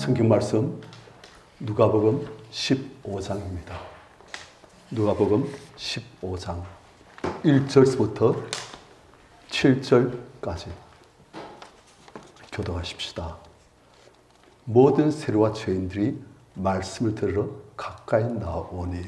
성경 말씀 누가복음 15장입니다. 누가복음 15장 1절부터 7절까지 교독하십시다. 모든 세리와 죄인들이 말씀을 들으러 가까이 나오니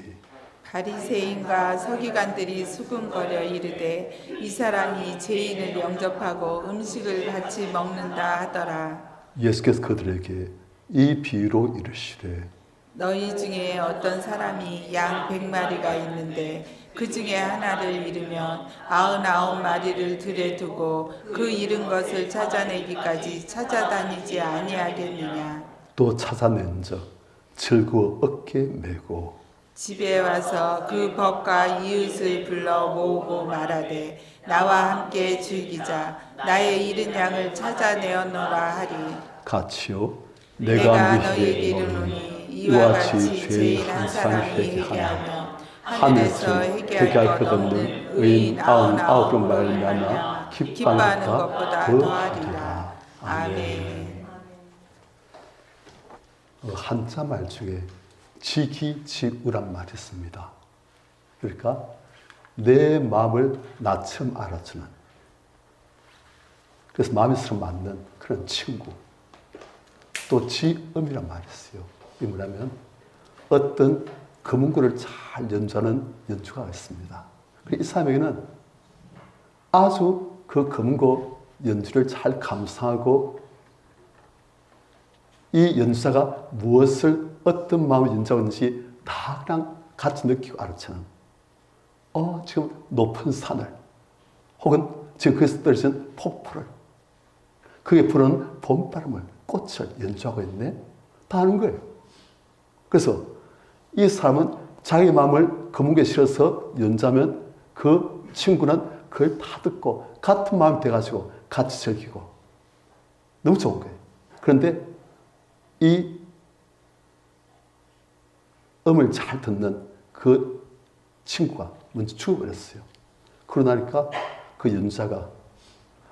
바리새인과 서기관들이 수군거려 이르되 이 사람이 죄인을 영접하고 음식을 같이 먹는다 하더라. 예수께서 그들에게 이 비유로 이르시되 너희 중에 어떤 사람이 양 100마리가 있는데 그 중에 하나를 잃으면 99마리를 들에 두고 그 잃은 것을 찾아내기까지 찾아다니지 아니하겠느냐. 또 찾아낸 적 즐거워 어깨 메고 집에 와서 그 벗과 이웃을 불러 모으고 말하되 나와 함께 즐기자. 나의 잃은 양을 찾아내었노라 하리. 같이요 내가 너희에게 이르노니 이와 같이 죄인 한 사람이 회개하며 하늘에서 회개할 것 없는 의인 99로 말미암아 기뻐하는 것보다 더하리라. 아멘. 한자 말 중에 지기지우란 말이 있습니다. 그러니까 내 마음을 나처럼 알아주는, 그래서 마음이 서로 맞는 그런 친구. 또 지음이란 말이 있어요. 이 뭐냐면 어떤 금은구를 잘 연주하는 연주가가 있습니다. 이 사람에게는 아주 그 금은구 연주를 잘 감상하고 이 연주자가 무엇을 어떤 마음을 연주하고 있는지 다 그냥 같이 느끼고 알아채는 지금 높은 산을 혹은 지금 거기서 떨어진 폭포를 그게 부는 봄바람을 꽃을 연주하고 있네 다 아는 거예요. 그래서 이 사람은 자기 마음을 금은구에 실어서 연주하면 그 친구는 그걸 다 듣고 같은 마음이 돼가지고 같이 즐기고 너무 좋은 거예요. 그런데 이 음을 잘 듣는 그 친구가 먼저 죽어버렸어요. 그러고 나니까 그 연주자가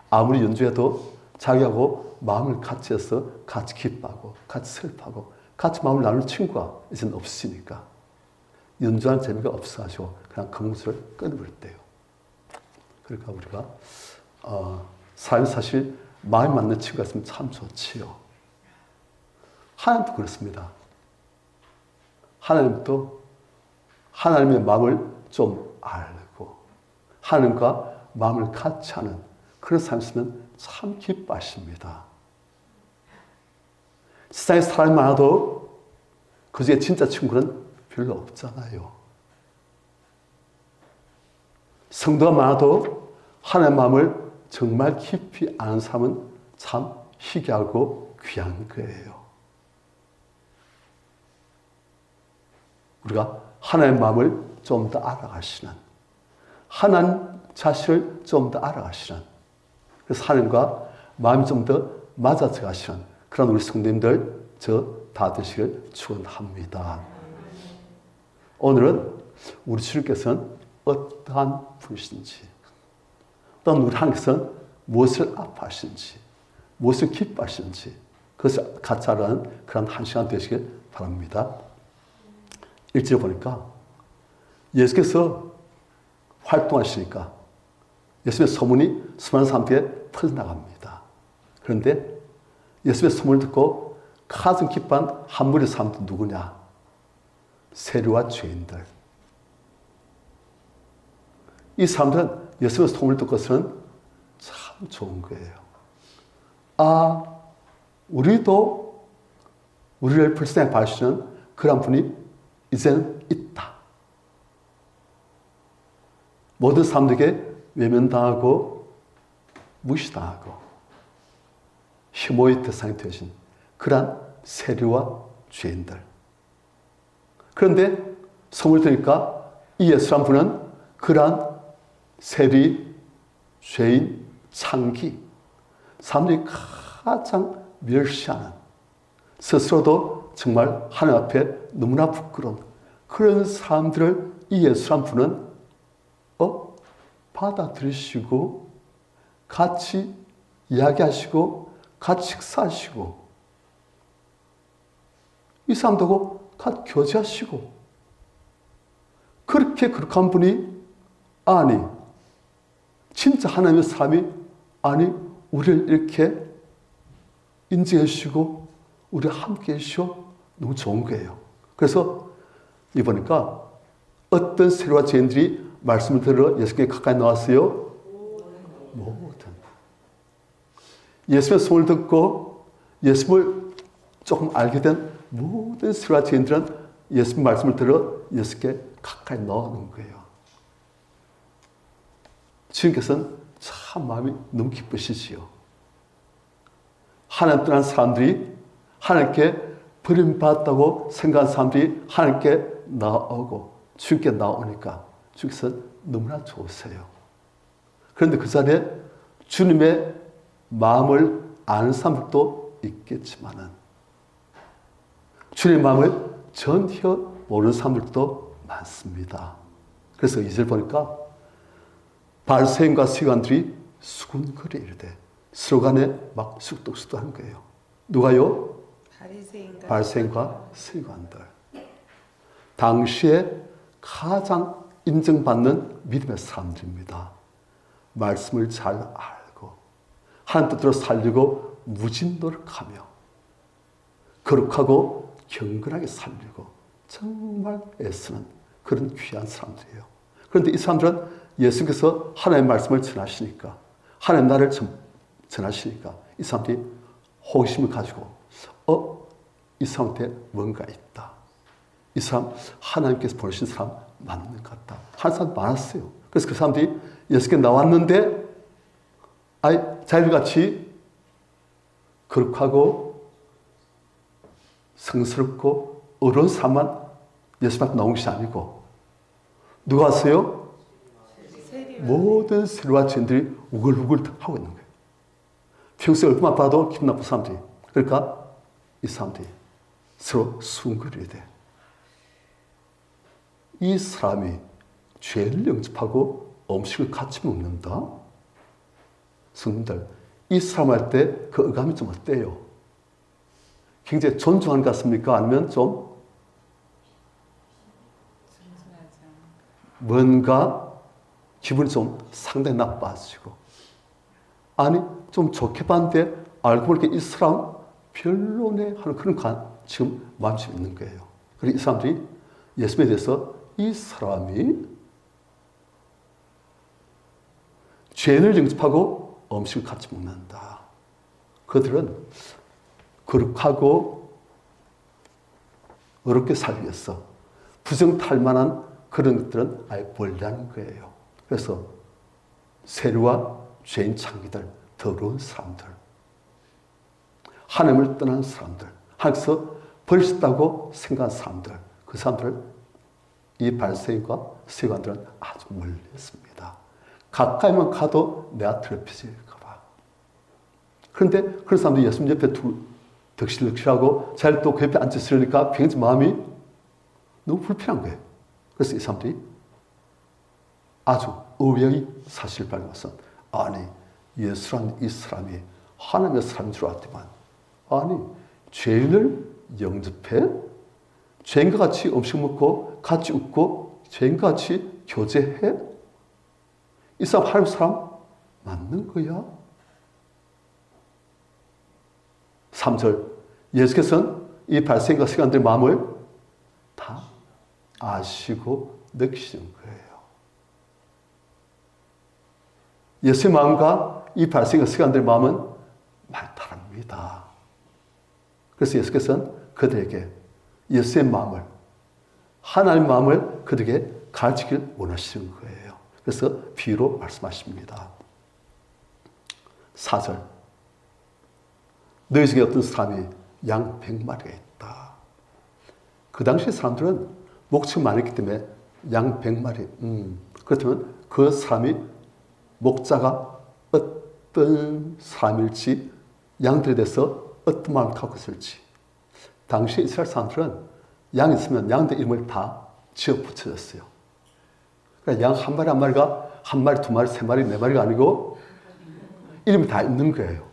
아무리 연주해도 자기하고 마음을 같이 해서 같이 기뻐하고 같이 슬퍼하고 같이 마음을 나눌 친구가 이제는 없으니까 연주하는 재미가 없어가지고 그냥 금은구를 끊어버렸대요. 그러니까 우리가 삶에 사실 마음이 맞는 친구가 있으면 참 좋지요. 하나님도 그렇습니다. 하나님도 하나님의 마음을 좀 알고 하나님과 마음을 같이 하는 그런 삶이 있으면 참 기뻐하십니다. 세상에 사람이 많아도 그 중에 진짜 친구는 별로 없잖아요. 성도가 많아도 하나님의 마음을 정말 깊이 아는 사람은 참 희귀하고 귀한 거예요. 우리가 하나님의 마음을 좀 더 알아가시는, 하나님 자신을 좀 더 알아가시는, 그래서 하나님과 마음이 좀 더 맞아져 가시는 그런 우리 성도님들 다 되시길 축원합니다. 오늘은 우리 주님께서는 어떠한 분이신지, 또는 우리 하나님께서는 무엇을 아파하시는지, 무엇을 기뻐하시는지 그것을 같이 알아가는 그런 한 시간 되시길 바랍니다. 1절 보니까 예수께서 활동하시니까 예수님의 소문이 수많은 사람들에게 퍼져나갑니다. 그런데 예수님의 소문을 듣고 가슴 기뻐한 한 무리의 사람들 누구냐? 세리와 죄인들. 이 사람들은 예수님의 소문을 듣고서는 참 좋은 거예요. 우리도 우리를 불쌍히 봐주시는 그런 분이 이제는 있다. 모든 사람들에게 외면당하고 무시당하고 혐오의 대상이 되신 그러한 세리와 죄인들. 그런데 소문을 들으니까 이 예수란 분은 그러한 세리, 죄인, 창기, 사람들이 가장 멸시하는 스스로도 정말 하나님 앞에 너무나 부끄러운 그런 사람들을 이 예수란 분은 받아들이시고 같이 이야기하시고 같이 식사하시고 이 사람들하고 같이 교제하시고 그렇게 거룩한 분이 아니 진짜 하나님의 사람이 아니 우리를 이렇게 인정해 주시고 우리와 함께 해주시고 너무 좋은 거예요. 그래서 이보니까 어떤 세리와 죄인들이 말씀을 들어 예수께 가까이 나왔어요? 모든. 예수의 소문을 듣고 예수를 조금 알게 된 모든 세리와 죄인들은 예수의 말씀을 들어 예수께 가까이 나오는 거예요. 주님께서는 참 마음이 너무 기쁘시지요. 하나님 떠난 사람들이 하나님께 버림받았다고 생각한 사람들이 하나님께 나오고 주님께 나오니까 주님께서 너무나 좋으세요. 그런데 그 자리에 주님의 마음을 아는 사람들도 있겠지만은 주님의 마음을 전혀 모르는 사람들도 많습니다. 그래서 이절 보니까 바리새인과 서기관들이 수군거리는데 서로 간에 막 쑥덕쑥덕하는 거예요. 누가요? 바리새인과 서기관들. 당시에 가장 인정받는 믿음의 사람들입니다. 말씀을 잘 알고 하나님 뜻대로 살려고 무진 노력하며 거룩하고 경건하게 살려고 정말 애쓰는 그런 귀한 사람들이에요. 그런데 이 사람들은 예수께서 하나님의 말씀을 전하시니까 하나님 나를 전하시니까 이 사람들이 호기심을 가지고 이 사람한테 뭔가 있다. 이 사람 하나님께서 보내신 사람 맞는 것 같다. 하는 사람 많았어요. 그래서 그 사람들이 예수께 나왔는데 자기같이 거룩하고 성스럽고 어려운 사람만 예수한테 나온 것이 아니고 누가 왔어요? 모든 세리와 죄인들이 우글우글 하고 있는 거예요. 평소에 얼굴만 봐도 기분 나쁜 사람들이. 그러니까 이 사람들이 서로 수군거려야 돼. 이 사람이 죄를 영접하고 음식을 같이 먹는다? 성도들, 이 사람 할 때 그 의감이 좀 어때요? 굉장히 존중하는 것 같습니까? 아니면 좀 뭔가 기분이 좀 상당히 나빠지고 아니 좀 좋게 봤는데 알고 보니까 이 사람 별로네 하는 그런 지금 마음이 있는 거예요. 그리고 이 사람들이 예수님에 대해서 이 사람이 죄를 영접하고 음식을 같이 먹는다. 그들은 거룩하고 어렵게 살기 위해서 부정탈 만한 그런 것들은 아예 멀리하는 거예요. 그래서 세리와 죄인 창기들, 더러운 사람들, 하나님을 떠난 사람들, 하나님께서 버리셨다고 생각한 사람들, 그 사람들을 이 바리새인과 서기관들은 아주 멀리 있습니다. 가까이만 가도 내가 더럽혀질까 봐. 그런데 그런 사람들이 예수님 옆에 덕실덕실하고 자기를 또 그 옆에 앉아있으니까 굉장히 마음이 너무 불편한 거예요. 그래서 이 사람들이 아주 의외의 사실을 발견해서 아니 예수라는 이 사람이 하나님의 사람인 줄 알았지만 아니 죄인을 영접해? 죄인과 같이 음식 먹고 같이 웃고 죄인과 같이 교제해? 이 사람 하나님 사람 맞는 거야? 3절 예수께서는 이 바리새인과 서기관들의 마음을 다 아시고 느끼시는 거예요. 예수의 마음과 이 바리새인과 서기관들의 마음은 많이 다릅니다. 그래서 예수께서는 그들에게 예수의 마음을 하나님의 마음을 그들에게 가르치길 원하시는 거예요. 그래서 비유로 말씀하십니다. 4절 너희 중에 어떤 사람이 양 100마리가 있다. 그 당시 사람들은 목축이 많았기 때문에 양 100마리 그렇다면 그 사람이 목자가 어떤 사람일지 양들에 대해서 어떤 마음을 갖고 있을지 당시 이스라엘 사람들은 양이 있으면 양들 이름을 다 지어 붙여졌어요. 그러니까 양 한 마리 한 마리가 한 마리, 두 마리, 세 마리, 네 마리가 아니고 이름이 다 있는 거예요.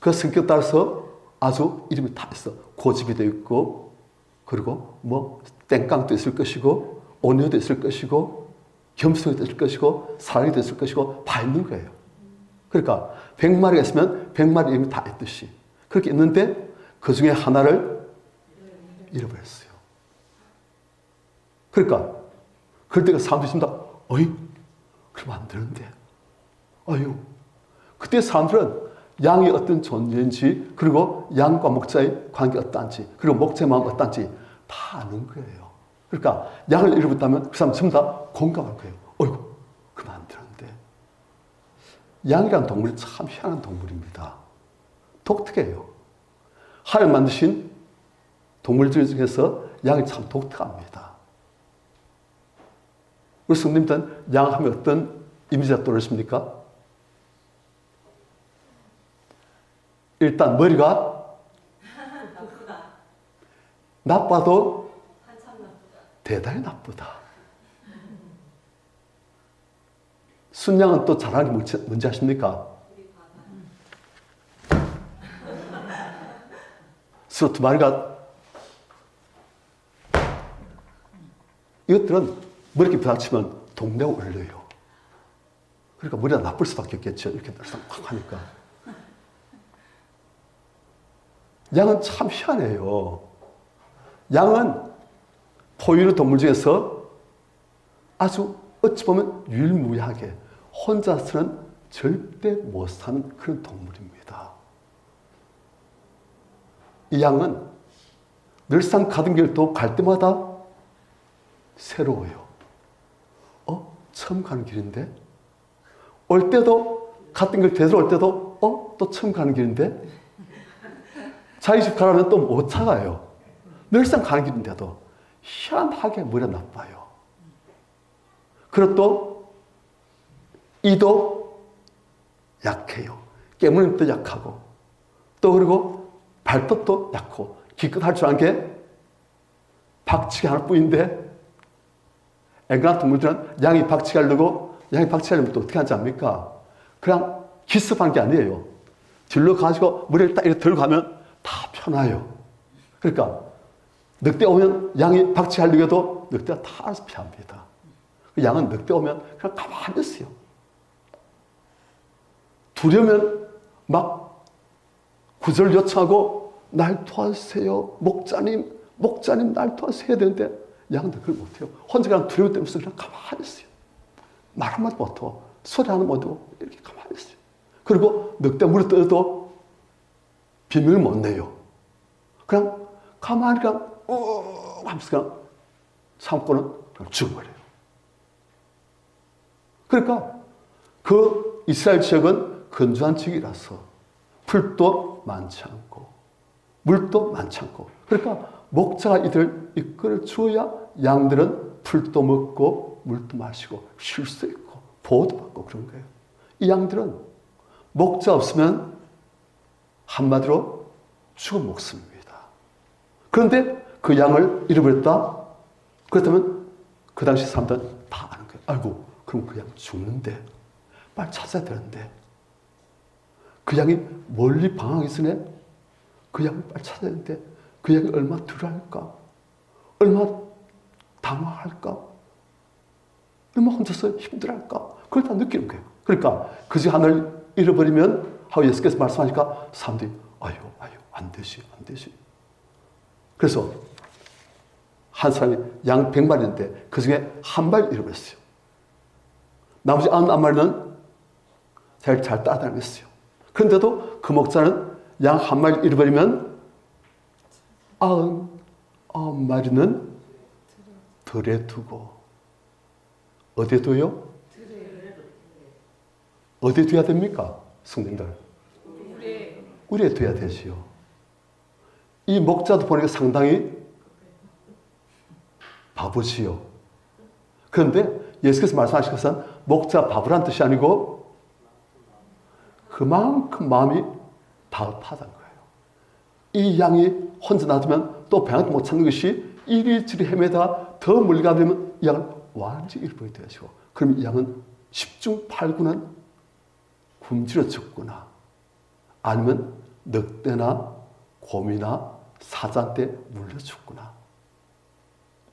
그 성격 따라서 아주 이름이 다 있어. 고집이 되어 있고, 그리고 뭐 땡깡도 있을 것이고, 온유도 있을 것이고, 겸손이 있을 것이고, 사랑이 있을 것이고, 다 있는 거예요. 그러니까 100마리가 있으면 100마리 이름이 다 있듯이 그렇게 있는데 그 중에 하나를 잃어버렸어요. 그러니까 그럴 때가 사람들이 있습니다. 어이, 그러면 안 되는데. 어휴. 그때 사람들은 양이 어떤 존재인지, 그리고 양과 목자의 관계가 어떠한지, 그리고 목자의 마음이 어떠한지 다 아는 거예요. 그러니까 양을 잃어버렸다면 그 사람 전부 다 공감할 거예요. 어이구, 그러면 안 되는데. 양이라는 동물이 참 희한한 동물입니다. 독특해요. 하나님 만드신 동물들 중에서 양이 참 독특합니다. 우리 성도님들은 양 하면 어떤 이미지가 떠오르십니까? 일단 머리가 나빠도 대단히 나쁘다. 순양은 또 잘하는 게 뭔지 아십니까? 서로 두 마리가, 이것들은 머리끼리 부닥치면 동네가 울려요. 그러니까 머리가 나쁠 수밖에 없겠죠. 이렇게 날상 팍 하니까. 양은 참 희한해요. 양은 포유류 동물 중에서 아주 어찌 보면 유일무이하게 혼자서는 절대 못 사는 그런 동물입니다. 이 양은 늘상 가던 길도 갈 때마다 새로워요. 처음 가는 길인데? 올 때도 갔던 길 되돌아올 때도 또 처음 가는 길인데? 자기 집 가라면 또 못 찾아요. 늘상 가는 길인데도 희한하게 머리가 나빠요. 그리고 또 이도 약해요. 깨물림도 약하고, 또 그리고 발톱도 약하고, 기껏 할 줄 아는 게 박치기 할 뿐인데, 앵간한 동물들은 양이 박치기 하려고, 양이 박치기 하려면 또 어떻게 하지 않습니까? 그냥 기습하는 게 아니에요. 뒤로 가지고 머리를 딱 이렇게 들고 가면 다 편해요. 그러니까 늑대 오면 양이 박치기 하려고 해도 늑대가 다 알아서 피합니다. 양은 늑대 오면 그냥 가만히 있어요. 두려면 막 구절 요청하고 날 도와주세요. 목자님 날 도와주세요 해야 되는데 양은 그걸 못해요. 혼자 그냥 두려움 때문에 그냥 가만히 있어요. 말 한마디 못하고 소리 하나 못하고 이렇게 가만히 있어요. 그리고 늑대 물에 떠도 비밀을 못 내요. 그냥 가만히 그냥 하면서 그냥 참고는 그냥 죽어버려요. 그러니까 그 이스라엘 지역은 건조한 지역이라서 풀도 많지 않고 물도 많지 않고, 그러니까 목자가 이들을 이끌어 주어야 양들은 풀도 먹고 물도 마시고 쉴 수 있고 보호도 받고 그런 거예요. 이 양들은 목자 없으면 한마디로 죽은 목숨입니다. 그런데 그 양을 잃어버렸다? 그렇다면 그 당시 사람들은 다 아는 거예요. 아이고, 그럼 그 양 죽는데 빨리 찾아야 되는데, 그 양이 멀리 방황하기 전에 그 양을 빨리 찾아야 되는데, 그 양이 얼마나 두려워할까? 얼마나 당황할까? 얼마나 혼자서 힘들어할까? 그걸 다 느끼는 거예요. 그러니까 그 중 하나를 잃어버리면, 하고 예수께서 말씀하니까 사람들이 아유 안 되지. 그래서 한 사람이 양 100마리인데 그 중에 한 마리 잃어버렸어요. 나머지 99마리는 잘 따라다녔어요. 그런데도 그 목자는 양 한 마리 잃어버리면 99마리는 들에 두고, 어디에 둬요? 어디에 둬야 됩니까? 성도님들, 우리에 둬야 되지요. 이 목자도 보니까 상당히 바보지요. 그런데 예수께서 말씀하신 것은 목자 바보란 뜻이 아니고 그만큼 마음이 다급하다는 거예요. 이 양이 혼자 놔두면 또 방향도 못 찾는 것이 이리저리 헤매다 더 멀리 가면 이 양을 완전히 잃어버리게 되죠. 그럼 이 양은 10중 8구는 굶주려 죽거나 아니면 늑대나 곰이나 사자한테 물려 죽구나.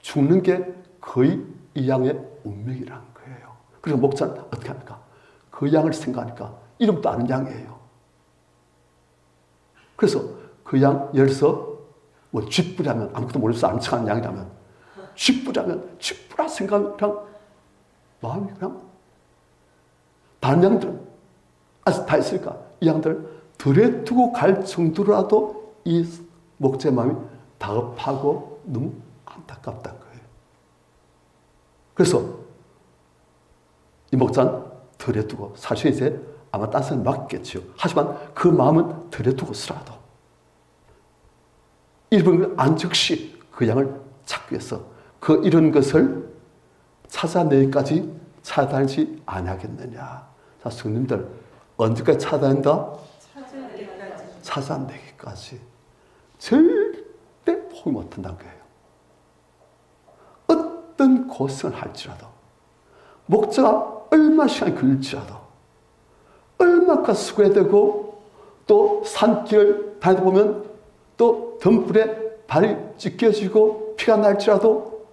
죽는 게 거의 이 양의 운명이라는 거예요. 그래서 목자는 어떻게 합니까? 그 양을 생각하니까 이름도 아는 양이에요. 그래서 그 양 열서 뭐 쥐뿔이라면 아무것도 모르면서 아는 척하는 양이라면 쥐뿔이라면 쥐뿔아 생각이랑 마음이 그냥 다른 양들은 아직 다 있으니까 이 양들을 들에 두고 갈 정도로라도 이 목자의 마음이 다급하고 너무 안타깝다는 거예요. 그래서 이 목자는 들에 두고 사실 이제 아마 딴 사람이 맞겠죠. 하지만 그 마음은 들에 두고서라도 잃은 안즉시 그 양을 찾기 위해서 그 잃은 것을 찾아내기까지 찾아다니지 아니하겠느냐. 자, 성님들 언제까지 찾아낸다? 찾아내기까지. 절대 포기 못한다는 거예요. 어떤 고생을 할지라도 목자가 얼마 시간이 걸릴지라도 얼마나 수고해야 되고 또 산길을 다니다 보면 또 등불에 발이 찢겨지고 피가 날지라도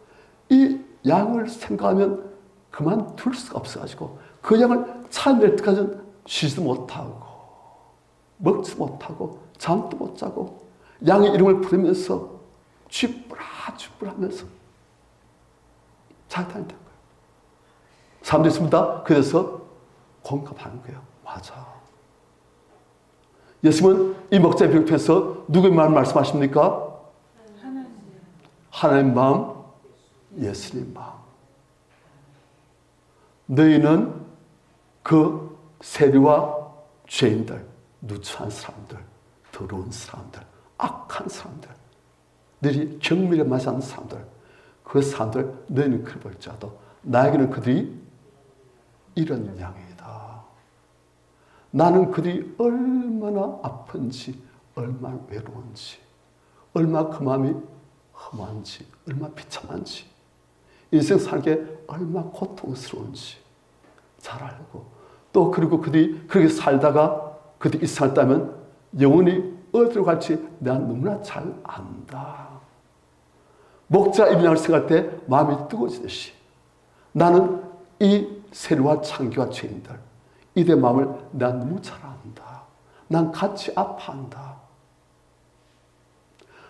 이 양을 생각하면 그만둘 수가 없어가지고 그 양을 찾아낼 때까지는 쉬지도 못하고 먹지 못하고 잠도 못 자고 양의 이름을 부르면서 쥐뿔아 하면서 잘 다닌다는 거예요. 사람들이 있습니다. 그래서 공감하는 거예요. 맞아. 예수님은 이 목자의 비유에서 누구의 마음을 말씀하십니까? 하나님 마음, 예수님 마음. 너희는 그 세리와 죄인들, 누추한 사람들, 더러운 사람들, 악한 사람들, 너희 경멸에 맞지 않는 사람들, 그 사람들 너희는 그리 볼지라도 나에게는 그들이 이런 양이다. 나는 그들이 얼마나 아픈지, 얼마나 외로운지, 얼마나 그 마음이 험한지, 얼마나 비참한지, 인생 살기에 얼마나 고통스러운지 잘 알고 또 그리고 그들이 그렇게 살다가 그들이 이 세상을 따면 영원히 어디로 갈지 내가 너무나 잘 안다. 목자 입양을 생각할 때 마음이 뜨거워지듯이 나는 이 세리와 창기와 죄인들 이들의 마음을 내가 너무 잘 안다. 난 같이 아파한다.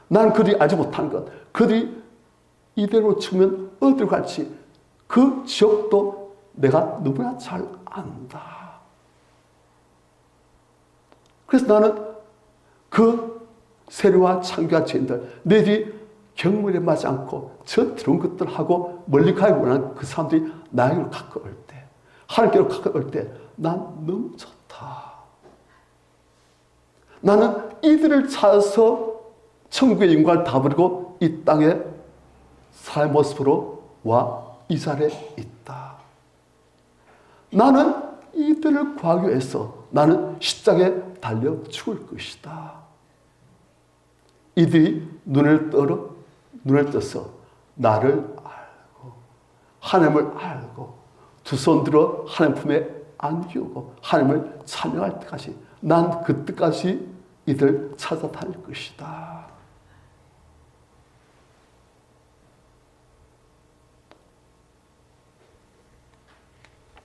난 그들이 알지 못한 것, 그들이 이대로 치면 어디로 갈지 그 지역도 내가 너무나 잘 안다. 그래서 나는 그 세리와 창기와 죄인들, 너희들이 경물에 맞지 않고 저 더러운 것들하고 멀리 가기 원하는 그 사람들이 나에게로 가까울 때, 하나님께로 가까울 때 난 너무 좋다. 나는 이들을 찾아서 천국의 영광을 다 버리고 이 땅에 사의 모습으로 와 이 자리에 있다. 나는 이들을 구하기 위해서 나는 십자가에 달려 죽을 것이다. 이들이 눈을 떠서 나를 알고 하나님을 알고 두 손 들어 하나님 품에 안기우고 하나님을 찬양할 때까지 난 그때까지 이들 찾아다닐 것이다.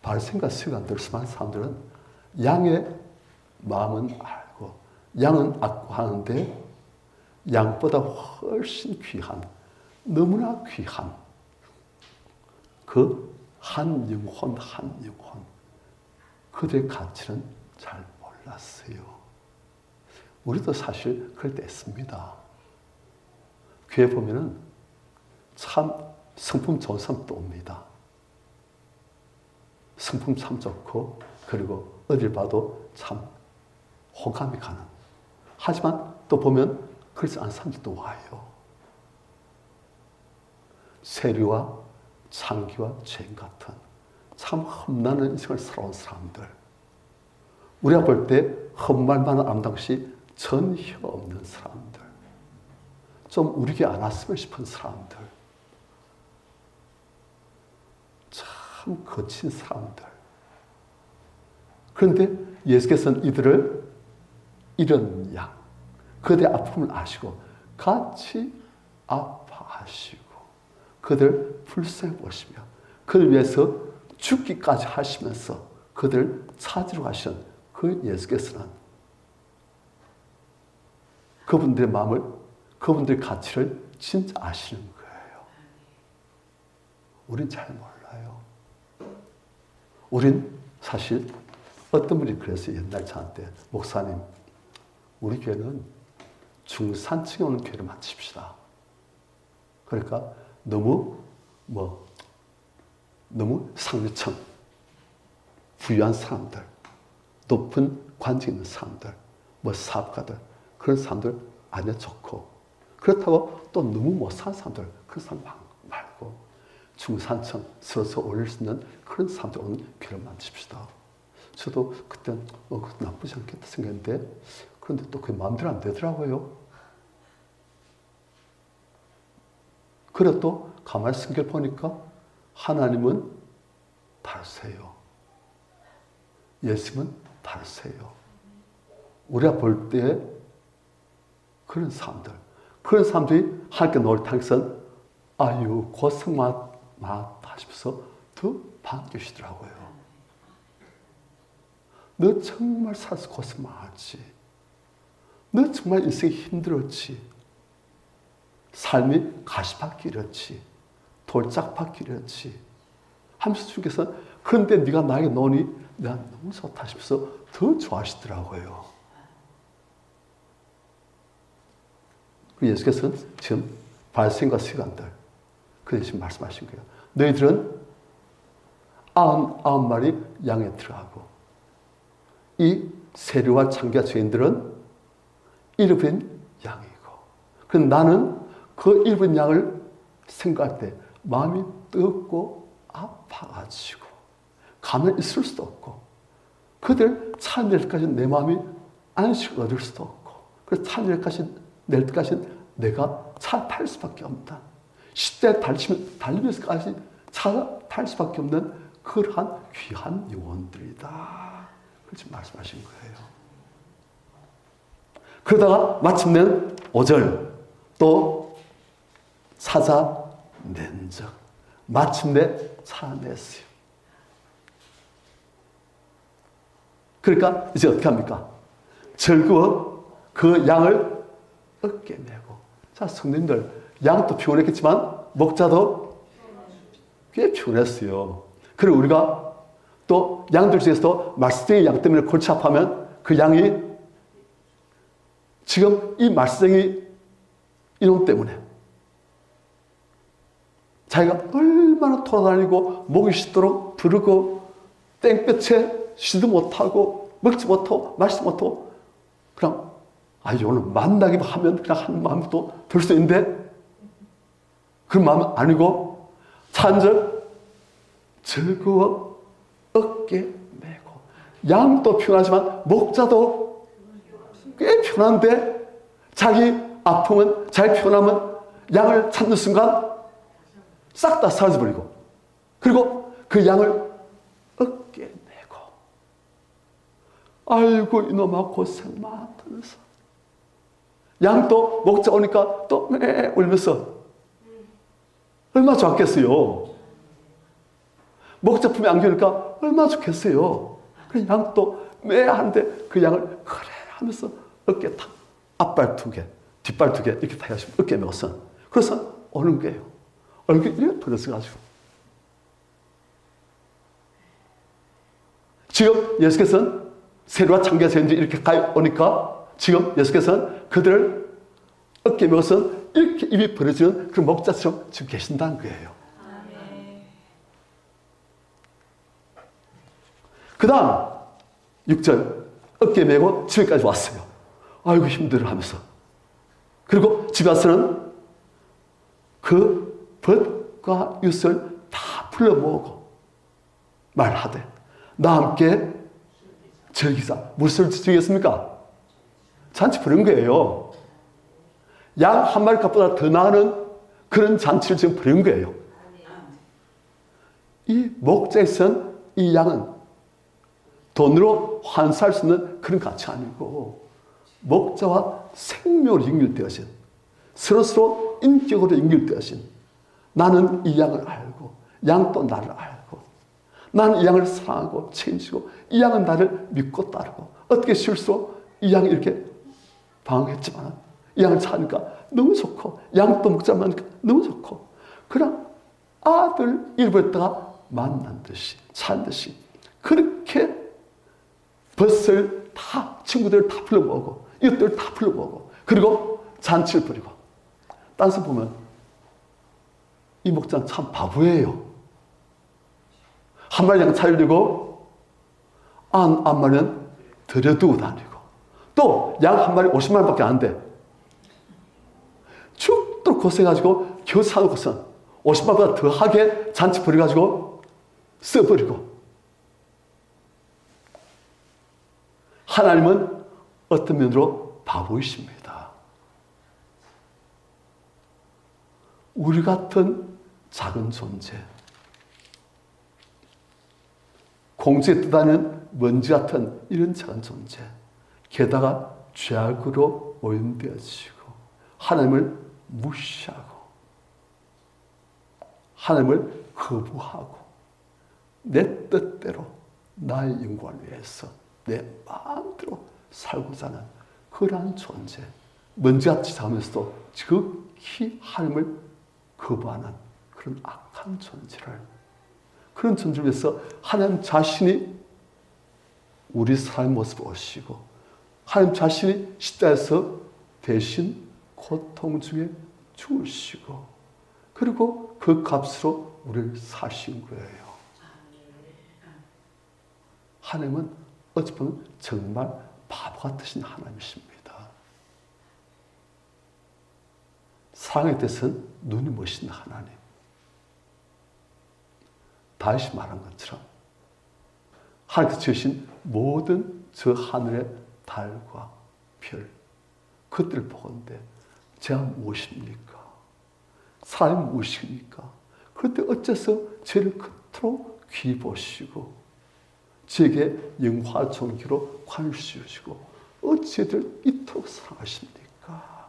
바리새인과 서기관들 수많은 사람들은 양의 마음은 알고 양은 악구하는데 양보다 훨씬 귀한 너무나 귀한 그 한 영혼 그들의 가치는 잘 몰랐어요. 우리도 사실 그럴 때 있습니다. 교회 보면은 참 성품 좋은 사람도 옵니다. 성품 참 좋고 그리고 어딜 봐도 참 호감이 가는. 하지만 또 보면 그렇지 않은 사람들도 와요. 세리와 창기와 죄인 같은 참 험난한 인생을 살아온 사람들. 우리가 볼 때 헛말만 아름다운 것이 전혀 없는 사람들. 좀 우리에게 안 왔으면 싶은 사람들. 참 거친 사람들. 그런데 예수께서는 이들을 이런 양, 그들의 아픔을 아시고 같이 아파하시고 그들 불쌍히 보시며 그들 위해서 죽기까지 하시면서 그들 찾으러 가신 그 예수께서는 그분들의 마음을, 그분들의 가치를 진짜 아시는 거예요. 우린 잘 몰라요. 우린 사실 어떤 분이 그랬어요. 옛날 저한테 목사님, 우리 교회는 중산층에 오는 교회를 만드십시다. 그러니까 너무 상류층, 부유한 사람들, 높은 관직 있는 사람들, 사업가들, 그런 사람들 아니야 좋고, 그렇다고 또 너무 못 사는 사람들, 그런 사람 말고 중산층, 서서 올릴 수 있는 그런 사람들 오는 교회를 만드십시다. 저도 그때 나쁘지 않겠다 생각했는데, 그런데 또 그게 마음대로 안 되더라고요. 그래 또 가만히 성경 보니까 하나님은 다르세요. 예수님은 다르세요. 우리가 볼 때 그런 사람들이 하나님께 노를 당선, 아유 고생 많다 하시면서 더 반겨주시더라고요. 너 정말 살아서 고생 많았지. 너 정말 인생이 힘들었지. 삶이 가시밭길이었지. 돌짝밭길이었지. 하면서 주께서 그런데 네가 나에게 노니 내가 너무 좋다 하시면서 더 좋아하시더라고요. 예수께서는 지금 발생과 시간들 그래서 지금 말씀하신 거예요. 너희들은 99마리 양에 들어가고 이 세류와 창기와 죄인들은 잃어버린 양이고, 그럼 나는 그 잃어버린 양을 생각할 때 마음이 뜨겁고 아파가지고 가만히 있을 수도 없고, 그들 찾아낼 때까지 내 마음이 안식을 얻을 수도 없고, 그래서 찾아낼 때까지 내가 차 탈 수밖에 없다. 시대에 달리면서까지 차 탈 수밖에 없는 그러한 귀한 영혼들이다. 그렇게 말씀하신 거예요. 그러다가 마침내 5절 또 찾아낸 적, 마침내 찾아냈어요. 그러니까 이제 어떻게 합니까? 즐거워 그 양을 어깨 메고. 자, 성도님들, 양도 피곤했겠지만 목자도 꽤 피곤했어요. 그리고 우리가 또 양들 중에서도 말씀쟁이 양 때문에 골치 아파하면 그 양이 지금 이 말씀쟁이 이놈 때문에 자기가 얼마나 돌아다니고 목이 쉬도록 부르고 땡볕에 쉬도 못하고 먹지 못하고 마시지 못하고 그냥 오늘 만나기만 하면 그냥 한 마음도 들 수 있는데 그런 마음은 아니고 찬적 즐거워 어깨 메고. 양도 피곤하지만 목자도 꽤 피곤한데 자기 아픔은, 자기 피곤함은 양을 찾는 순간 싹 다 사라져버리고, 그리고 그 양을 어깨 메고 아이고 이놈아 고생 많다면서 양도 목자 오니까 또 매 울면서 얼마나 좋았겠어요. 목자 품에 안기니까 얼마나 좋겠어요. 그 양도 매 하는데 그 양을 그래 하면서 어깨 탁, 앞발 2개, 뒷발 2개 이렇게 다 해가지고 어깨 메었어. 그래서 오는 거예요. 얼굴이 이렇게 돌려서가지고. 지금 예수께서는 세류와 창기와 죄인들이 이렇게 오니까 지금 예수께서는 그들을 어깨 메어서 이렇게 입이 벌어지는 그런 목자처럼 지금 계신다는 거예요. 그 다음 6절 어깨 메고 집에까지 왔어요. 아이고 힘들어 하면서. 그리고 집에 와서는 그 벗과 윷을 다 불러 모으고 말하되 나 함께 즐기자. 무엇을 즐기겠습니까? 잔치 부른 거예요. 양 한 마리 값보다 더 나은 그런 잔치를 지금 부른 거예요. 이 목자에선 이 양은 돈으로 환수할 수 있는 그런 가치 아니고 목자와 생명으로 연결되어진, 서로서로 인격으로 연결되어진, 나는 이 양을 알고 양도 나를 알고, 나는 이 양을 사랑하고 책임지고 이 양은 나를 믿고 따르고, 어떻게 실수로 이 양이 이렇게 방황했지만 이 양을 찾으니까 너무 좋고, 양도 목자를 만나니까 너무 좋고, 그냥 아들 잃어버렸다가 만난 듯이 산 듯이 그렇게 벗을 다 친구들 다 불러모으고 이것들 다 불러모으고, 그리고 잔치를 벌이고. 딴서 보면 이 목자는 참 바보예요. 한 마리 양 살리고 한 마리는 들여두고 다니고, 또 양 한 마리 50만 원밖에 안 돼. 죽도록 고생해가지고 겨우 사놓고선 50만 원보다 더하게 잔치 벌여가지고 써버리고. 하나님은 어떤 면으로 바보이십니다. 우리 같은 작은 존재, 공중에 떠다니는 먼지 같은 이런 작은 존재, 게다가 죄악으로 오염되어지고 하나님을 무시하고 하나님을 거부하고 내 뜻대로 나의 영광을 위해서 내 마음대로 살고자 하는 그러한 존재, 먼지같이 작으면서도 지극히 하나님을 거부하는 그런 악한 존재를, 그런 존재를 위해서 하나님 자신이 우리 사람의 모습을 오시고 하나님 자신이 십자가에서 대신 고통 중에 죽으시고, 그리고 그 값으로 우리를 사신 거예요. 하나님은 어찌 보면 정말 바보 같으신 하나님이십니다. 사랑에 대해서는 눈이 멋있는 하나님. 다윗이 말한 것처럼 하나님께서 지으신 모든 저 하늘의 달과 별, 그것들을 보건대 제가 무엇입니까? 사람이 무엇입니까? 그런데 어째서 저를 그토록 귀히 보시고 제게 영화 존귀로 관을 씌우시고 어찌 저를 이토록 사랑하십니까?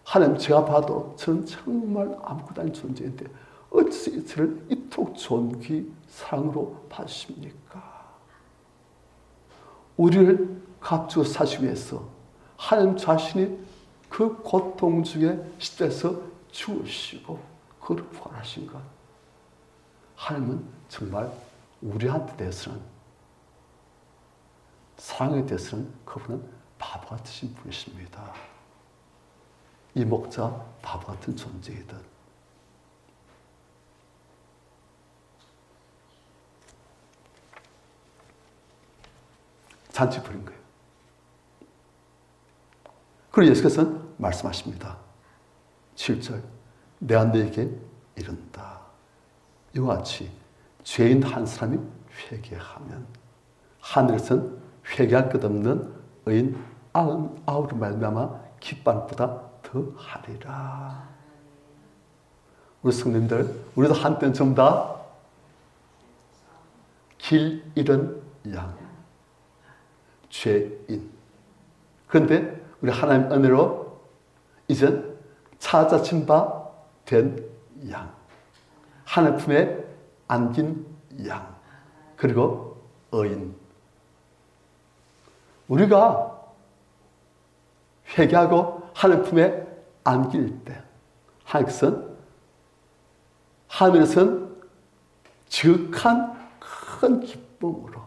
하나님, 제가 봐도 저는 정말 아무것도 아닌 존재인데 어찌 저를 이토록 존귀 사랑으로 봐주십니까? 우리를 값주고 사시기 위해서 하나님 자신이 그 고통 중에 십자가에서 죽으시고 그를 부활하신 것, 하나님은 정말 우리한테 대해서는, 사랑에 대해서는 그분은 바보 같으신 분이십니다. 이 목자 바보 같은 존재이듯 잔치 부린 거예요. 그리고 예수께서는 말씀하십니다. 7절, 내가 너에게 이른다. 이와 같이 죄인 한 사람이 회개하면 하늘에서는 회개할 것 없는 의인 99로 말미암아 기뻐함보다 더하리라. 우리 성도님들, 우리도 한때는 전부 다 길 잃은 양, 죄인. 그런데 우리 하나님 은혜로 이젠 찾아진 바 된 양, 하나님 품에 안긴 양, 그리고 의인. 우리가 회개하고 하나님 품에 안길 때 하늘에서는 지극한 큰 기쁨으로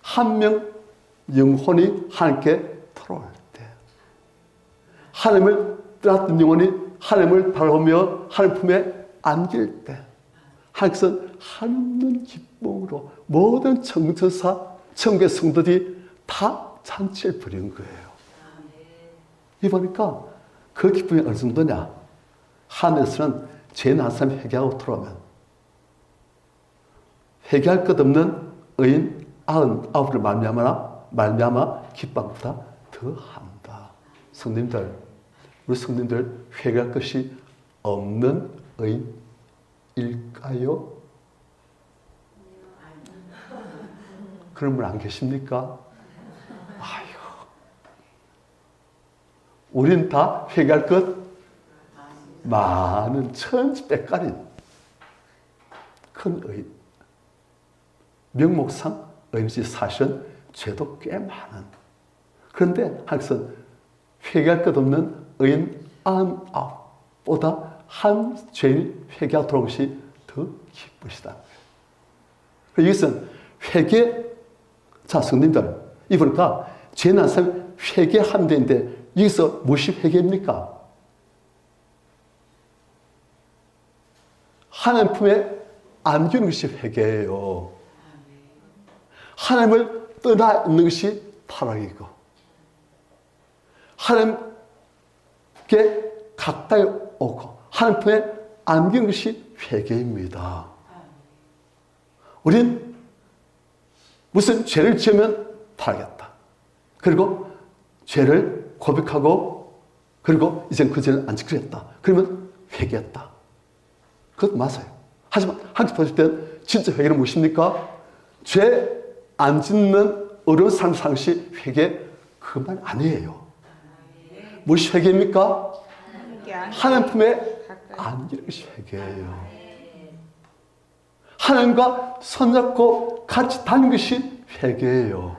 한 명 영혼이 하나님께 돌아올 때, 하나님을 떠났던 영혼이 하나님을 바라보며 하나님 품에 안길 때, 하나님께서는 한없는 기쁨으로 모든 천사, 천국의 성도들이 다 잔치를 벌이는 거예요. 이 보니까 그 기쁨이 어느 정도냐? 하늘에서는 죄인 한 사람이 회개하고 돌아오면 회개할 것 없는 의인 99을 말미암아 기쁨보다 더한다. 성님들, 우리 성님들 회개할 것이 없는 의인일까요? 그런 분 안 계십니까? 우린 다 회개할 것 많은 천지백갈인 큰 의인. 명목상 의인이지 사실은 죄도 꽤 많은. 그런데 하나님께서는 회개할 것 없는 의인 99보다 한 죄인이 회개하고 돌아온 것이 더 기쁘시다. 이것은 회개, 자, 성님들, 이 보니까 죄 난 사람이 회개하면 되는데 여기서 무엇이 회개입니까? 하나님 품에 안기는 것이 회개예요. 하나님을 떠나 있는 것이 타락이고 하나님께 가까이 오고 하나님 품에 안기는 것이 회개입니다. 우린 무슨 죄를 지으면 타락했다. 그리고 죄를 고백하고 그리고 이젠 그 죄를 안 지키려 했다. 그러면 회개했다. 그것 맞아요. 하지만 하나님 보실 때는 진짜 회개는 무엇입니까? 죄 안 짓는 어려운 삶 사는 것이 회개 그만 아니에요. 무엇이 회개입니까? 하나님 품에 안기는 것이 회개예요. 하나님과 손잡고 같이 다니는 것이 회개예요.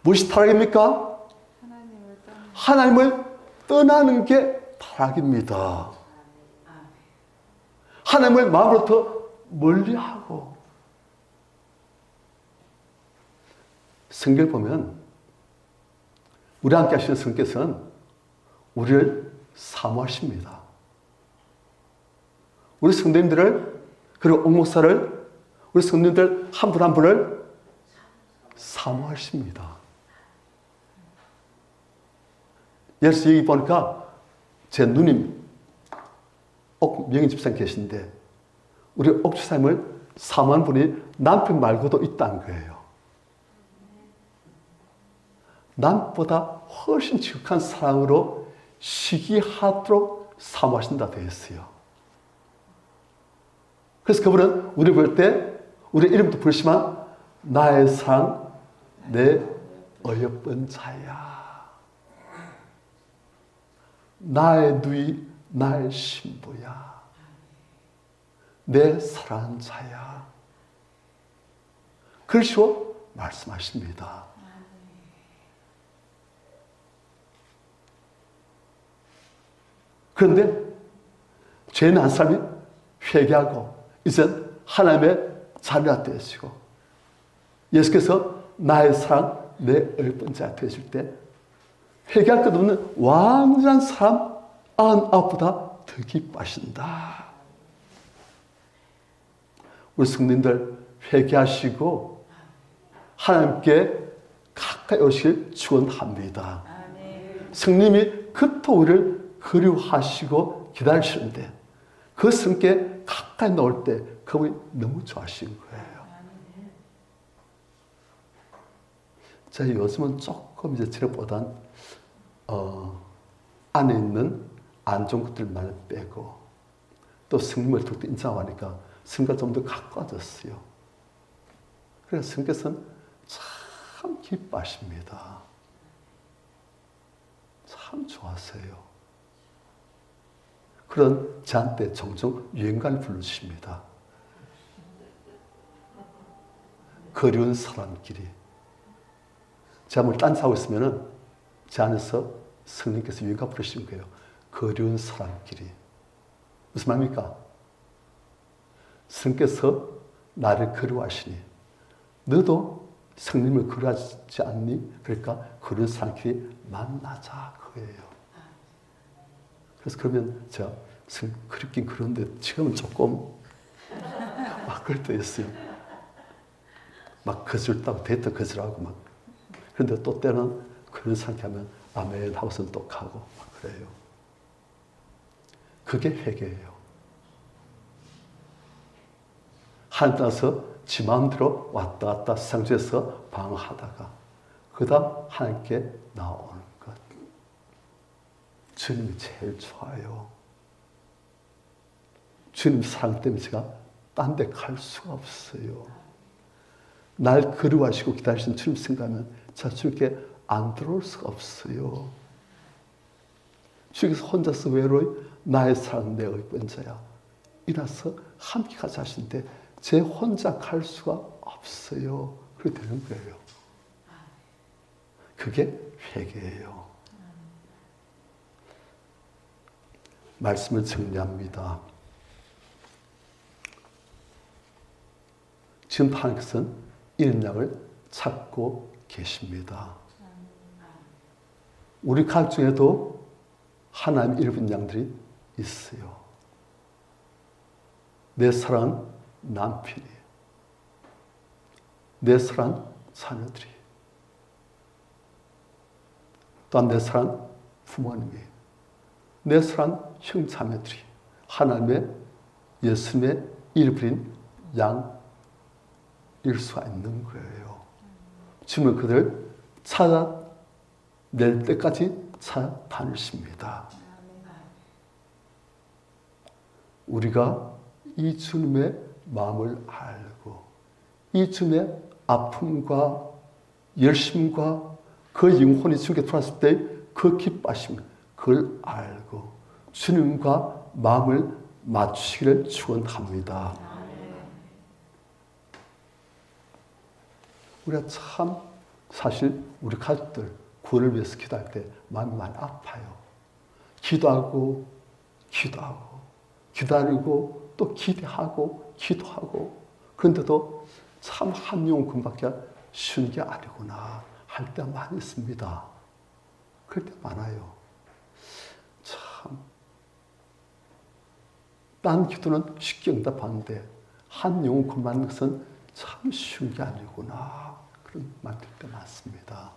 무엇이 타락입니까? 하나님을 떠나는 게 타락입니다. 하나님을 마음으로부터 멀리하고 성경을 보면 우리 함께 하시는 성께서는 우리를 사모하십니다. 우리 성도님들을 그리고 옥목사를 우리 성도님들 한 분 한 분을 사모하십니다. 예를 들어서 여기 보니까 제 누님 옥명희 집사님 계신데 우리 옥 집사님을 사모하는 분이 남편 말고도 있다는 거예요. 남보다 훨씬 지극한 사랑으로 시기하도록 사모하신다 되어 있어요. 그래서 그분은 우리 볼 때 우리 이름도 부르시면 나의 사랑 내 어여쁜 자야. 나의 누이 나의 신부야. 내 사랑하는 자야. 그러시고 말씀하십니다. 그런데 죄는 한 사람이 회개하고 이제 하나님의 자녀가 되시고 예수께서 나의 사랑 내 어여쁜 자가 되실 때 회개할 것 없는 완전한 사람 99보다 더 기뻐하신다. 우리 성도님들 회개하시고 하나님께 가까이 오실 축원합니다. 성님이 그토록 우리를 그리워하시고 기다리시는데 그 성께 가까이 나올 때 그분이 너무 좋아하시는 거예요. 제가 요즘은 조금 이제 저녁보단 안에 있는 안 좋은 것들만 빼고 또 성님을 더욱더 인정하니까 성과 좀 더 가까워졌어요. 그래서 성께서는 참 기뻐하십니다. 참 좋아하세요. 그런 저한테 종종 유행가를 불러주십니다. 그리운 사람끼리. 제가 뭘 딴짓하고 있으면은 제 안에서 성령께서 유행가 부르시는 거예요. 그리운 사람끼리. 무슨 말입니까? 성령께서 나를 그리워하시니 너도 성령을 그리워하지 않니? 그러니까 그리운 사람끼리 만나자 그거예요. 그래서 그러면 제가 그립긴 그런데 지금은 조금 막 그럴 때 있어요. 막 거절다고 데이트 거절하고 막. 그런데 또 때는 그런 상태 하면 아멘 하고서는 또 가고 막 그래요. 그게 회개예요. 하나님 따라서 지 마음대로 왔다 갔다 세상에서 방황하다가 그 다음 하나님께 나오는 것. 주님이 제일 좋아요. 주님 사랑 때문에 제가 딴 데 갈 수가 없어요. 날 그리워하시고 기다리시는 주님 생각하면 제가 주님께 안 들어올 수가 없어요. 주께서 혼자서 외로이 나의 사랑 내 의쁜 자야 일어나서 함께 가자 하시는데 제 혼자 갈 수가 없어요. 그렇게 되는 거예요. 그게 회개예요. 말씀을 정리합니다. 지금 하나님께서는 이런 양을 찾고 계십니다. 우리 가족 중에도 하나님 잃은 양들이 있어요. 내 사랑하는 남편이, 내 사랑하는 자녀들이, 또한 내 사랑하는 부모님이, 내 사랑하는 형제자매들이 하나님의 예수님의 잃어버린 양일 수가 있는 거예요. 주님은 그들을 찾아낼 때까지 찾아다니십니다. 우리가 이 주님의 마음을 알고 이 주님의 아픔과 열심과 그 영혼이 주님께 돌아왔을 때 그 기뻐하심 그걸 알고 주님과 마음을 맞추기를 축원합니다. 우리가 참 사실 우리 가족들 구원을 위해서 기도할 때 마음이 많이 아파요. 기도하고 기다리고 또 기대하고 기도하고 그런데도 참 한 영혼 구원받기가 쉬운 게 아니구나 할 때가 많이 있습니다. 그럴 때 많아요. 참 딴 기도는 쉽게 응답하는데 한 영혼 구원받는 것은 참 쉬운 게 아니구나 그런 말 들 때 많습니다.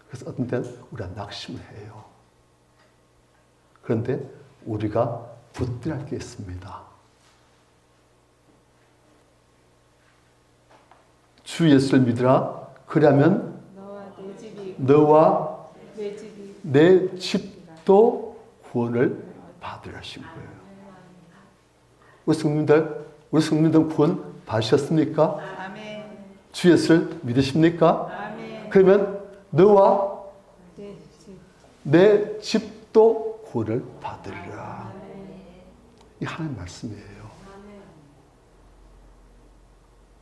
그래서 어떤 때는 우리가 낙심을 해요. 그런데 우리가 붙들어야 할 게 있습니다. 주 예수를 믿으라. 그러면 너와 내 집도 구원을 받으라 하신 거예요. 우리 성도님들 구원 받으셨습니까? 아멘. 주 예수를 믿으십니까? 아멘. 그러면 너와 내 집도 구원을 받으리라. 이 하나님 말씀이에요.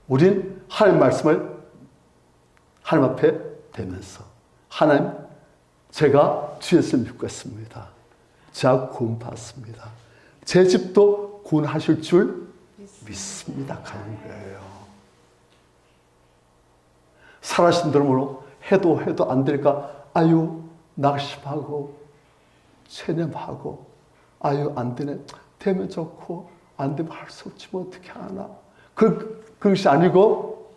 우린 하나님 말씀을 하나님 앞에 대면서 하나님 제가 주 예수를 믿고 있습니다. 제가 구원받습니다. 제 집도 구원하실 줄 믿습니다. 가는 거예요. 살아신 들음으로 해도 안 되니까 아유 낙심하고 체념하고 아유 안 되네. 되면 좋고 안 되면 할 수 없지 뭐 어떻게 하나. 그것이 아니고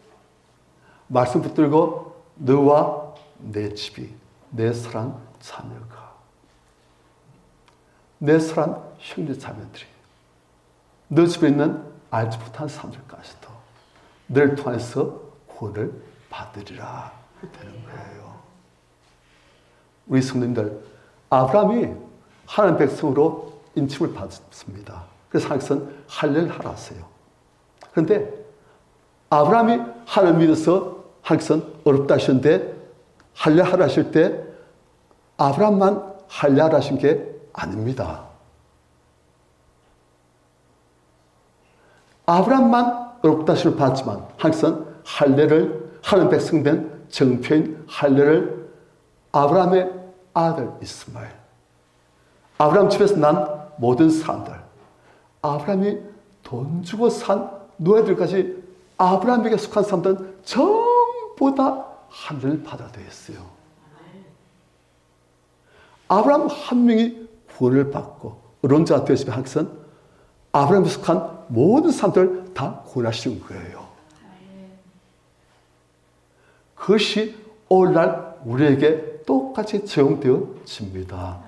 말씀 붙들고 너와 내 집이 내 사랑 자녀가 내 사랑 형제 자매들이 너 집에 있는 알지 못한 사람들까지도 너를 통해서 구원을 받으리라 되는 거예요. 우리 성도님들 아브라함이 하나님 백성으로 인침을 받습니다. 그래서 하나님께서는 할례를 하라 하세요. 그런데 아브라함이 하나님 믿어서 하나님께서는 어렵다 하셨는데 할례 하라 하실 때 아브라함만 할례 하라 하신 게 아닙니다. 아브라함만 어렵다 하심을 받지만 하나님께서는 할례를 하나님 백성된 정표인 할례를 아브라함의 아들 이스마엘 아브라함 집에서 난 모든 사람들 아브라함이 돈 주고 산 노예들까지 아브라함에게 속한 사람들은 전부 다 하늘을 받아야 되었어요. 아브라함 한 명이 구원을 받고 의론자가 되었으면 하나님께서는 아브라함에 속한 모든 사람들 다 구원하시는 거예요. 그것이 오늘날 우리에게 똑같이 적용되어집니다.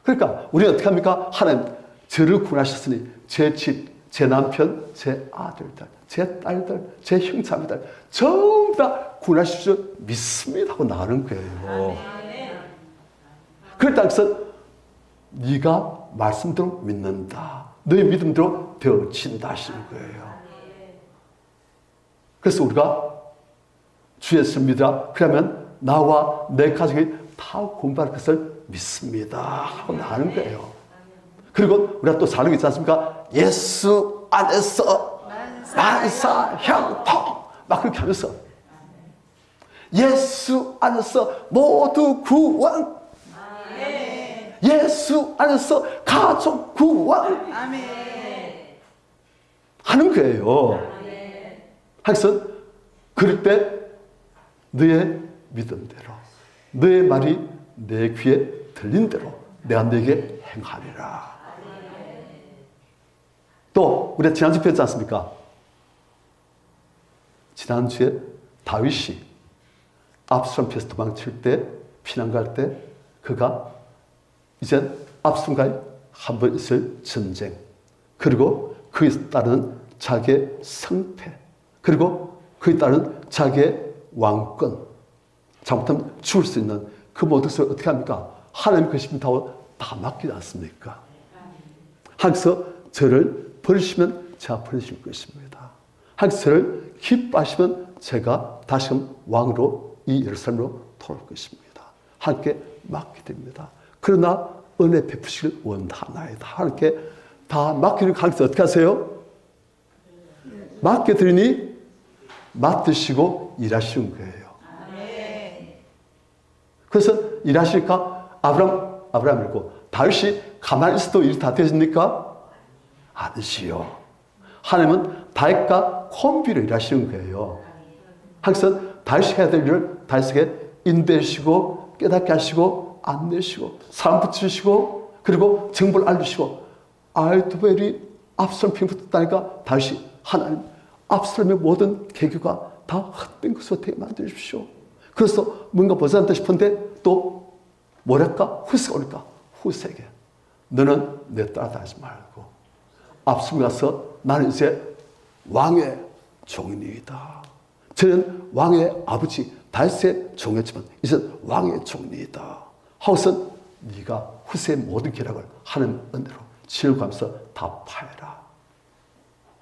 그러니까 우리는 어떻게 합니까? 하나님 저를 구원하셨으니 제 집, 제 남편, 제 아들들, 제 딸들, 제 형제자매들 전부 다 구원하실 줄 믿습니다 하고 나가는 거예요. 그럴 때 네가 말씀대로 믿는다. 너의 믿음대로 되어진다 하시는 거예요. 그래서 우리가 주 예수를 믿으라. 그러면 나와 내 가족이 다 공부할 것을 믿습니다 하고 나는 거예요. 그리고 우리가 또 사는 게 있지 않습니까? 예수 안에서 만사 형통 막 그렇게 하면서 예수 안에서 모두 구원, 예수 안에서 가족 구원 하는 거예요. 그래서 그럴 때 너의 믿음대로 너의 말이 내 귀에 들린 대로 내가 너에게 행하리라. 또 우리가 지난주에 배웠지 않습니까? 지난주에 다윗이 압살롬 피해서 도망칠 때 피난 갈 때 그가 이제 압살롬과의 한 번 있을 전쟁, 그리고 그에 따른 자기의 성패, 그리고 그에 따른 자기의 왕권, 잘못하면 죽을 수 있는 그 모든 것을 어떻게 합니까? 하나님 것입니다. 다 맡기지 않습니까? 하나님께서 저를 버리시면 제가 버리실 것입니다. 하나님께서 저를 기뻐하시면 제가 다시금 왕으로 이 예루살렘으로 돌아올 것입니다. 하나님께 맡게 됩니다. 그러나 은혜 베푸시길 원하나이다. 하나님께 다 맡기는 하나님께서 어떻게 하세요? 맡겨드리니 맡으시고 일하시는 거예요. 그래서 일하시니까 아브라함이고 다윗이 가만히 있어도 일이 다 되십니까? 아니시요. 하나님은 다윗과 콤비로 일하시는 거예요. 하나님께서 다윗이 해야 될 일을 다윗에게 인도해주시고 깨닫게 하시고 안내시고 사람 붙이시고 그리고 정보를 알려주시고 아이도벨이 압살롬 핑 붙었다니까 다윗이 하나님 압살롬의 모든 계교가 다 헛된 것으로 되게 만들어주십시오. 그래서 뭔가 보자한다 싶은데 또 뭐랄까 후세가 오니까 후세에게 너는 내 따라다니지 말고 앞서 가서 나는 이제 왕의 종이니이다. 저는 왕의 아버지 다윗의 종이었지만 이제 왕의 종이니이다. 하고선 네가 후세의 모든 계략을 하는 은혜로 지혜가면서 다 파해라.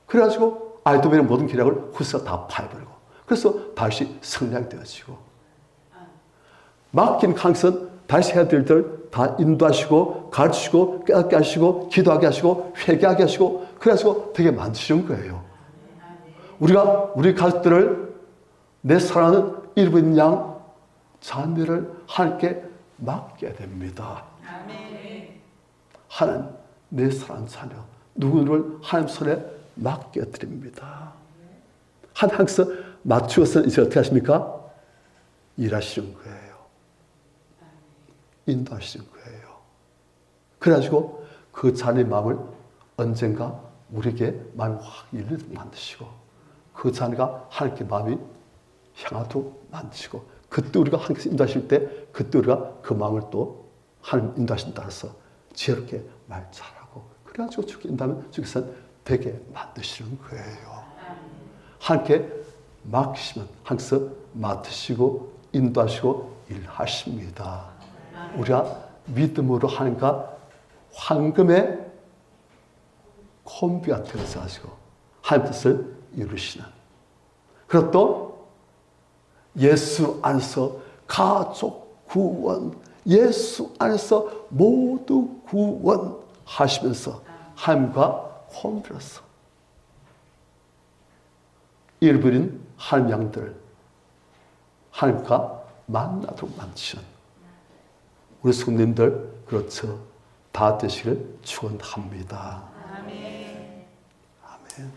그래가지고 아이도벨의 모든 계략을 후세가 다 파해버리고 그래서 다윗이 승리하게 되어지고 맡긴 강선 다시 해야 될 일들 다 인도하시고 가르치시고 깨닫게 하시고 기도하게 하시고 회개하게 하시고 그래가지고 되게 만드시는 거예요. 우리가 우리 가족들을 내 사랑하는 일부인 양 자녀를 하나님께 맡게 됩니다. 하나님 내 사랑하는 자녀 누구를 하나님 손에 맡겨 드립니다. 하나님께서 맞추어서 이제 어떻게 하십니까? 일하시는 거예요. 인도하시는 거예요. 그래가지고 그 자녀의 마음을 언젠가 우리에게 마음이 확 열리도록 만드시고 그 자녀가 하나님께 마음이 향하도록 만드시고 그때 우리가 하나님께서 인도하실 때 그때 우리가 그 마음을 또 하나님 인도하신 따라서 지혜롭게 말 잘하고 그래가지고 주께 인도하면 주께서는 되게 만드시는 거예요. 하나님께 맡기시면 하나님께서 맡으시고 인도하시고 일하십니다. 우리가 믿음으로 하나님과 황금의 콤비가 되어서 하시고 하나님 뜻을 이루시는 그리고 또 예수 안에서 가족 구원 예수 안에서 모두 구원하시면서 하나님과 콤비로서 잃어버린 하나님 양들 하나님과 만나도록 만드시는 우리 성도님들 그렇죠. 다 되시길 축원합니다. 아멘. 아멘.